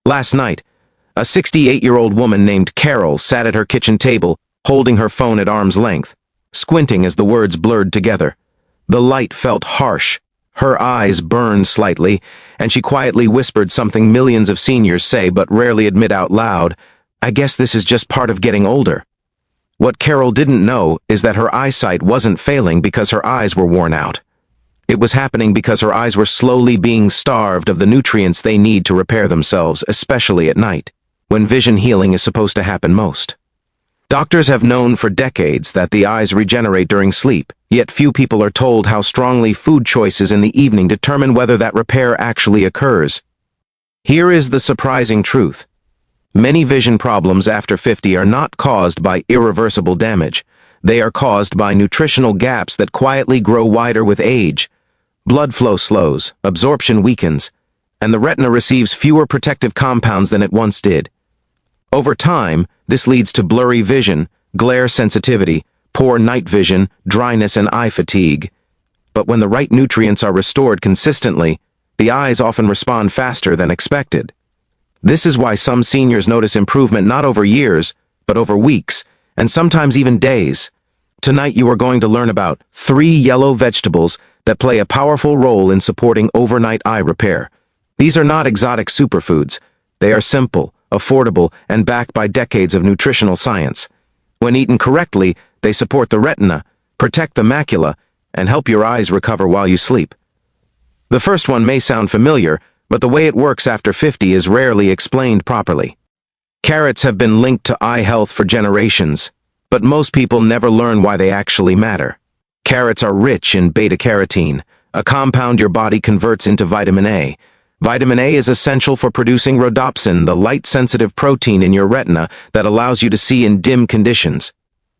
Last night, a 68-year-old woman named Carol sat at her kitchen table, holding her phone at arm's length, squinting as the words blurred together. The light felt harsh, her eyes burned slightly, and she quietly whispered something millions of seniors say but rarely admit out loud: "I guess this is just part of getting older." What Carol didn't know is that her eyesight wasn't failing because her eyes were worn out. It was happening because her eyes were slowly being starved of the nutrients they need to repair themselves, especially at night, when vision healing is supposed to happen most. Doctors have known for decades that the eyes regenerate during sleep, yet few people are told how strongly food choices in the evening determine whether that repair actually occurs. Here is the surprising truth. Many vision problems after 50 are not caused by irreversible damage. They are caused by nutritional gaps that quietly grow wider with age. Blood flow slows, absorption weakens, and the retina receives fewer protective compounds than it once did. Over time, this leads to blurry vision, glare sensitivity, poor night vision, dryness, and eye fatigue. But when the right nutrients are restored consistently, the eyes often respond faster than expected. This is why some seniors notice improvement not over years, but over weeks, and sometimes even days. Tonight you are going to learn about 3 yellow vegetables that play a powerful role in supporting overnight eye repair. These are not exotic superfoods. They are simple, affordable, and backed by decades of nutritional science. When eaten correctly, they support the retina, protect the macula, and help your eyes recover while you sleep. The first one may sound familiar, but the way it works after 50 is rarely explained properly. Carrots have been linked to eye health for generations, but most people never learn why they actually matter. Carrots are rich in beta-carotene, a compound your body converts into vitamin A. Vitamin A is essential for producing rhodopsin, the light-sensitive protein in your retina that allows you to see in dim conditions.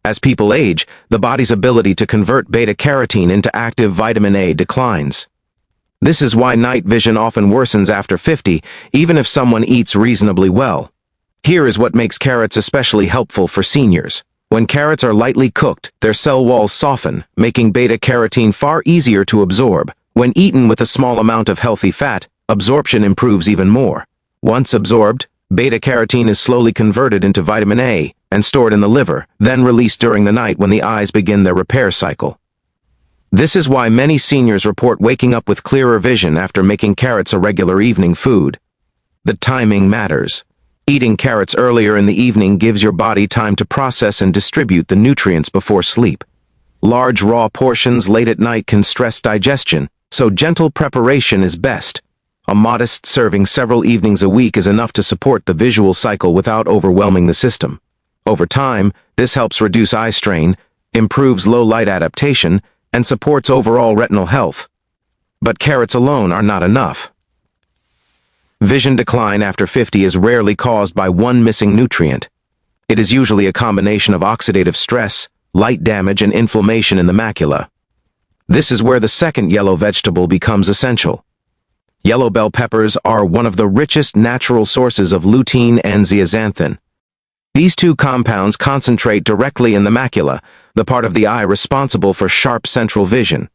As people age, the body's ability to convert beta-carotene into active vitamin A declines. This is why night vision often worsens after 50, even if someone eats reasonably well. Here is what makes carrots especially helpful for seniors. When carrots are lightly cooked, their cell walls soften, making beta-carotene far easier to absorb. When eaten with a small amount of healthy fat, absorption improves even more. Once absorbed, beta-carotene is slowly converted into vitamin A and stored in the liver, then released during the night when the eyes begin their repair cycle. This is why many seniors report waking up with clearer vision after making carrots a regular evening food. The timing matters. Eating carrots earlier in the evening gives your body time to process and distribute the nutrients before sleep. Large raw portions late at night can stress digestion, so gentle preparation is best. A modest serving several evenings a week is enough to support the visual cycle without overwhelming the system. Over time, this helps reduce eye strain, improves low light adaptation, and supports overall retinal health. But carrots alone are not enough. Vision decline after 50 is rarely caused by one missing nutrient. It is usually a combination of oxidative stress, light damage, and inflammation in the macula. This is where the second yellow vegetable becomes essential. Yellow bell peppers are one of the richest natural sources of lutein and zeaxanthin. These two compounds concentrate directly in the macula, the part of the eye responsible for sharp central vision.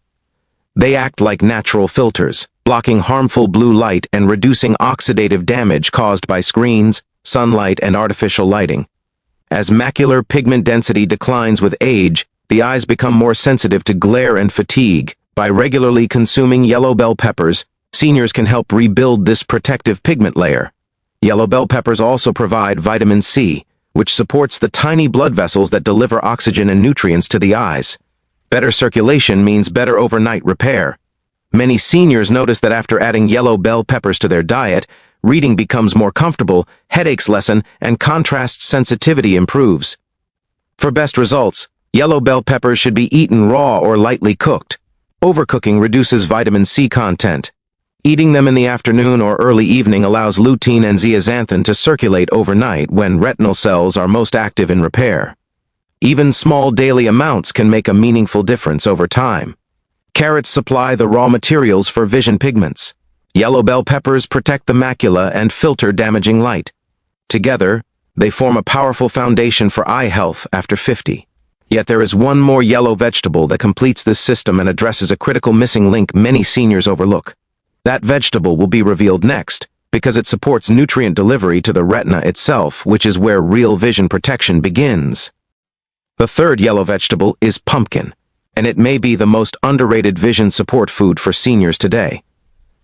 They act like natural filters, blocking harmful blue light and reducing oxidative damage caused by screens, sunlight, and artificial lighting. As macular pigment density declines with age, the eyes become more sensitive to glare and fatigue. By regularly consuming yellow bell peppers, seniors can help rebuild this protective pigment layer. Yellow bell peppers also provide vitamin C, which supports the tiny blood vessels that deliver oxygen and nutrients to the eyes. Better circulation means better overnight repair. Many seniors notice that after adding yellow bell peppers to their diet, reading becomes more comfortable, headaches lessen, and contrast sensitivity improves. For best results, yellow bell peppers should be eaten raw or lightly cooked. Overcooking reduces vitamin C content. Eating them in the afternoon or early evening allows lutein and zeaxanthin to circulate overnight when retinal cells are most active in repair. Even small daily amounts can make a meaningful difference over time. Carrots supply the raw materials for vision pigments. Yellow bell peppers protect the macula and filter damaging light. Together, they form a powerful foundation for eye health after 50. Yet there is one more yellow vegetable that completes this system and addresses a critical missing link many seniors overlook. That vegetable will be revealed next, because it supports nutrient delivery to the retina itself, which is where real vision protection begins. The third yellow vegetable is pumpkin, and it may be the most underrated vision support food for seniors today.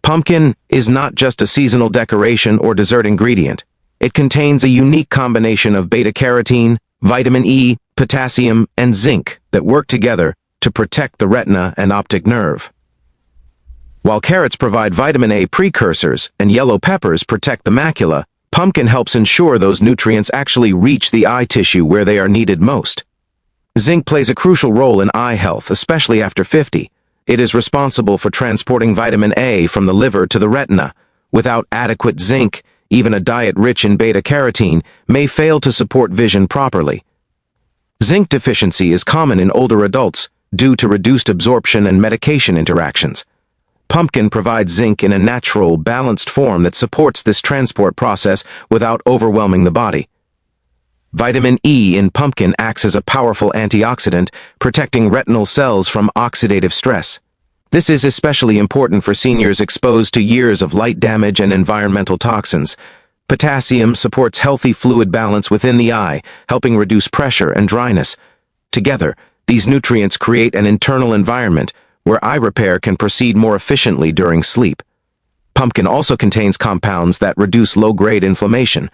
Pumpkin is not just a seasonal decoration or dessert ingredient. It contains a unique combination of beta-carotene, vitamin E, potassium, and zinc that work together to protect the retina and optic nerve. While carrots provide vitamin A precursors and yellow peppers protect the macula, pumpkin helps ensure those nutrients actually reach the eye tissue where they are needed most. Zinc plays a crucial role in eye health, especially after 50. It is responsible for transporting vitamin A from the liver to the retina. Without adequate zinc, even a diet rich in beta-carotene may fail to support vision properly. Zinc deficiency is common in older adults due to reduced absorption and medication interactions. Pumpkin provides zinc in a natural, balanced form that supports this transport process without overwhelming the body. Vitamin E in pumpkin acts as a powerful antioxidant, protecting retinal cells from oxidative stress. This is especially important for seniors exposed to years of light damage and environmental toxins. Potassium supports healthy fluid balance within the eye, helping reduce pressure and dryness. Together, these nutrients create an internal environment where eye repair can proceed more efficiently during sleep. Pumpkin also contains compounds that reduce low-grade inflammation,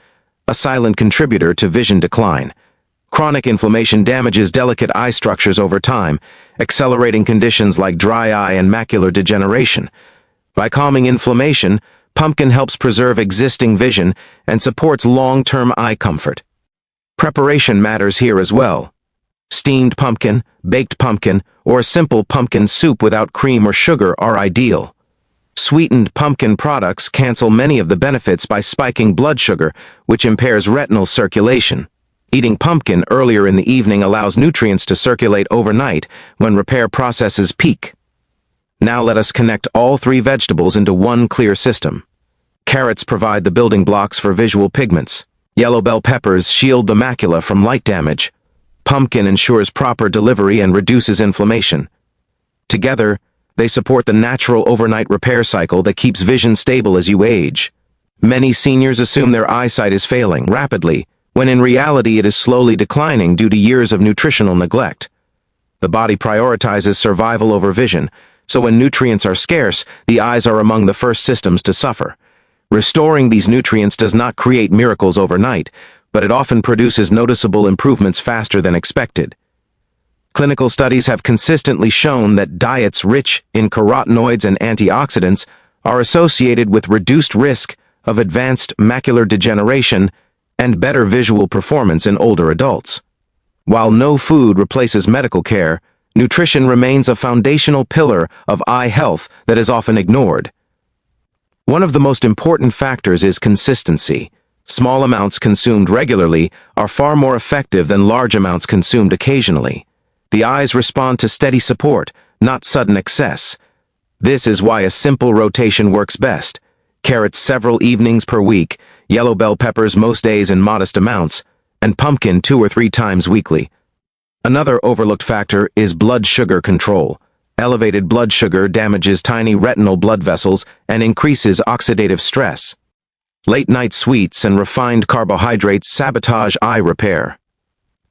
a silent contributor to vision decline. Chronic inflammation damages delicate eye structures over time, accelerating conditions like dry eye and macular degeneration. By calming inflammation, pumpkin helps preserve existing vision and supports long-term eye comfort. Preparation matters here as well. Steamed pumpkin, baked pumpkin, or a simple pumpkin soup without cream or sugar are ideal. Sweetened pumpkin products cancel many of the benefits by spiking blood sugar, which impairs retinal circulation. Eating pumpkin earlier in the evening allows nutrients to circulate overnight when repair processes peak. Now let us connect all three vegetables into one clear system. Carrots provide the building blocks for visual pigments. Yellow bell peppers shield the macula from light damage. Pumpkin ensures proper delivery and reduces inflammation. Together, they support the natural overnight repair cycle that keeps vision stable as you age. Many seniors assume their eyesight is failing rapidly, when in reality it is slowly declining due to years of nutritional neglect. The body prioritizes survival over vision, so when nutrients are scarce, the eyes are among the first systems to suffer. Restoring these nutrients does not create miracles overnight, but it often produces noticeable improvements faster than expected. Clinical studies have consistently shown that diets rich in carotenoids and antioxidants are associated with reduced risk of advanced macular degeneration and better visual performance in older adults. While no food replaces medical care, nutrition remains a foundational pillar of eye health that is often ignored. One of the most important factors is consistency. Small amounts consumed regularly are far more effective than large amounts consumed occasionally. The eyes respond to steady support, not sudden excess. This is why a simple rotation works best. Carrots several evenings per week, yellow bell peppers most days in modest amounts, and pumpkin 2 or 3 times weekly. Another overlooked factor is blood sugar control. Elevated blood sugar damages tiny retinal blood vessels and increases oxidative stress. Late-night sweets and refined carbohydrates sabotage eye repair.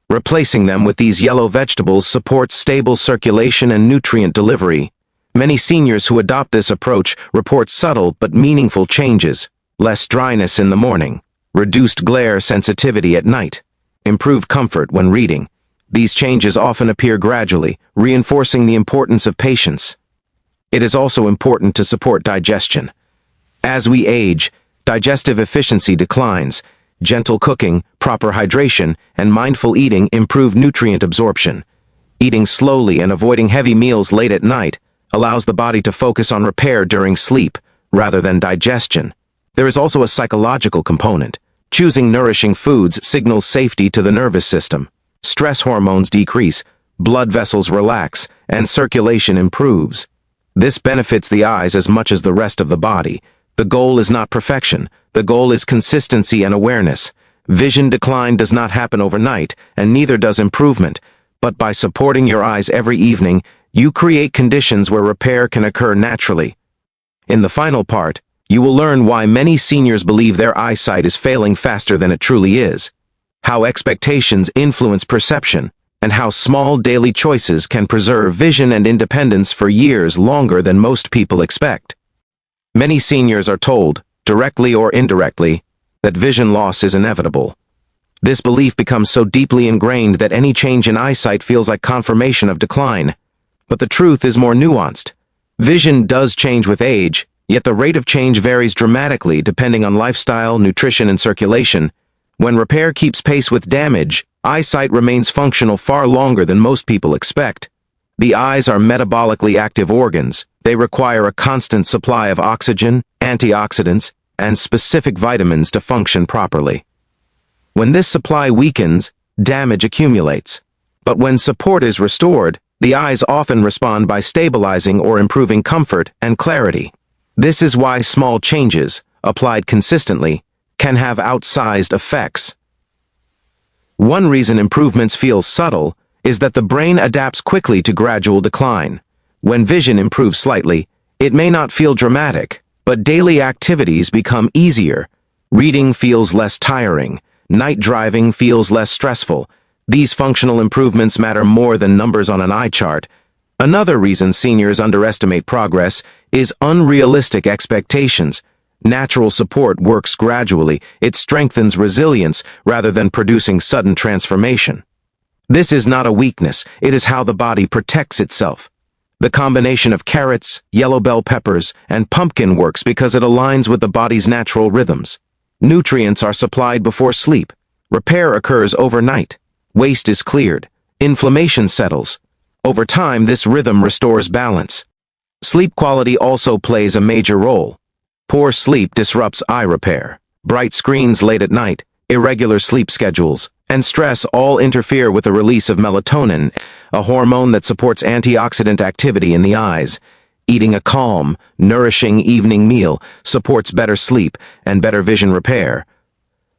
Replacing them with these yellow vegetables supports stable circulation and nutrient delivery. Many seniors who adopt this approach report subtle but meaningful changes: less dryness in the morning, reduced glare sensitivity at night, improved comfort when reading. These changes often appear gradually, reinforcing the importance of patience. It is also important to support digestion. As we age, digestive efficiency declines. Gentle cooking, proper hydration, and mindful eating improve nutrient absorption. Eating slowly and avoiding heavy meals late at night allows the body to focus on repair during sleep, rather than digestion. There is also a psychological component. Choosing nourishing foods signals safety to the nervous system. Stress hormones decrease, blood vessels relax, and circulation improves. This benefits the eyes as much as the rest of the body. The goal is not perfection. The goal is consistency and awareness. Vision decline does not happen overnight, and neither does improvement. But by supporting your eyes every evening, you create conditions where repair can occur naturally. In the final part, You will learn why many seniors believe their eyesight is failing faster than it truly is, how expectations influence perception, and how small daily choices can preserve vision and independence for years longer than most people expect. Many seniors are told, directly or indirectly, that vision loss is inevitable. This belief becomes so deeply ingrained that any change in eyesight feels like confirmation of decline. But the truth is more nuanced. Vision does change with age, yet the rate of change varies dramatically depending on lifestyle, nutrition, and circulation. When repair keeps pace with damage, eyesight remains functional far longer than most people expect. The eyes are metabolically active organs. They require a constant supply of oxygen, antioxidants, and specific vitamins to function properly. When this supply weakens, damage accumulates. But when support is restored, the eyes often respond by stabilizing or improving comfort and clarity. This is why small changes, applied consistently, can have outsized effects. One reason improvements feel subtle is that the brain adapts quickly to gradual decline. When vision improves slightly, it may not feel dramatic, but daily activities become easier. Reading feels less tiring. Night driving feels less stressful. These functional improvements matter more than numbers on an eye chart. Another reason seniors underestimate progress is unrealistic expectations. Natural support works gradually. It strengthens resilience rather than producing sudden transformation. This is not a weakness. It is how the body protects itself. The combination of carrots, yellow bell peppers, and pumpkin works because it aligns with the body's natural rhythms. Nutrients are supplied before sleep. Repair occurs overnight. Waste is cleared. Inflammation settles. Over time, this rhythm restores balance. Sleep quality also plays a major role. Poor sleep disrupts eye repair. Bright screens late at night, irregular sleep schedules, and stress all interfere with the release of melatonin, a hormone that supports antioxidant activity in the eyes. Eating a calm, nourishing evening meal supports better sleep and better vision repair.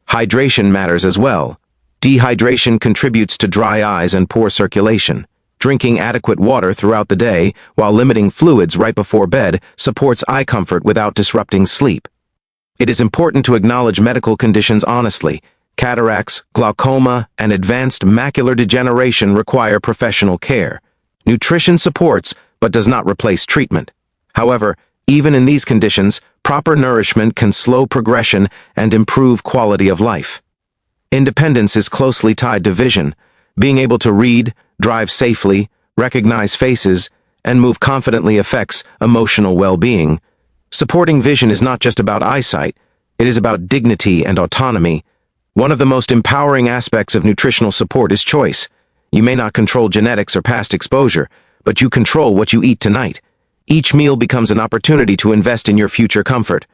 Hydration matters as well. Dehydration contributes to dry eyes and poor circulation. Drinking adequate water throughout the day while limiting fluids right before bed supports eye comfort without disrupting sleep. It is important to acknowledge medical conditions honestly. Cataracts, glaucoma, and advanced macular degeneration require professional care. Nutrition supports, but does not replace treatment. However, even in these conditions, proper nourishment can slow progression and improve quality of life. Independence is closely tied to vision. Being able to read, drive safely, recognize faces, and move confidently affects emotional well-being. Supporting vision is not just about eyesight, it is about dignity and autonomy. One of the most empowering aspects of nutritional support is choice. You may not control genetics or past exposure, but you control what you eat tonight. Each meal becomes an opportunity to invest in your future comfort.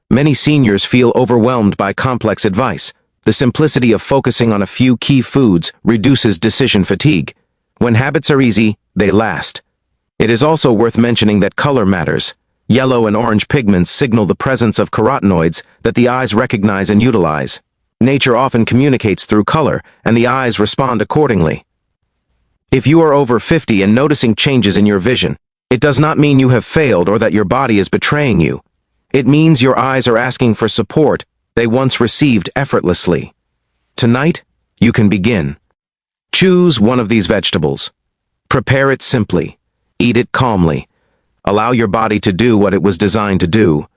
Many seniors feel overwhelmed by complex advice. The simplicity of focusing on a few key foods reduces decision fatigue. When habits are easy, they last. It is also worth mentioning that color matters. Yellow and orange pigments signal the presence of carotenoids that the eyes recognize and utilize. Nature often communicates through color, and the eyes respond accordingly. If you are over 50 and noticing changes in your vision, it does not mean you have failed or that your body is betraying you. It means your eyes are asking for support they once received effortlessly. Tonight, you can begin. Choose one of these vegetables. Prepare it simply. Eat it calmly. Allow your body to do what it was designed to do.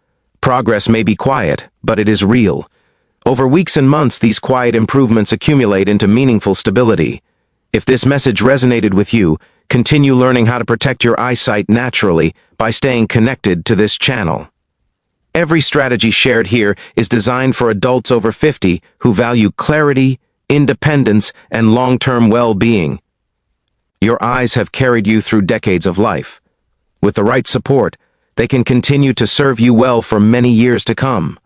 Progress may be quiet, but it is real. Over weeks and months, these quiet improvements accumulate into meaningful stability. If this message resonated with you, continue learning how to protect your eyesight naturally by staying connected to this channel. Every strategy shared here is designed for adults over 50 who value clarity, independence, and long-term well-being. Your eyes have carried you through decades of life. With the right support, they can continue to serve you well for many years to come.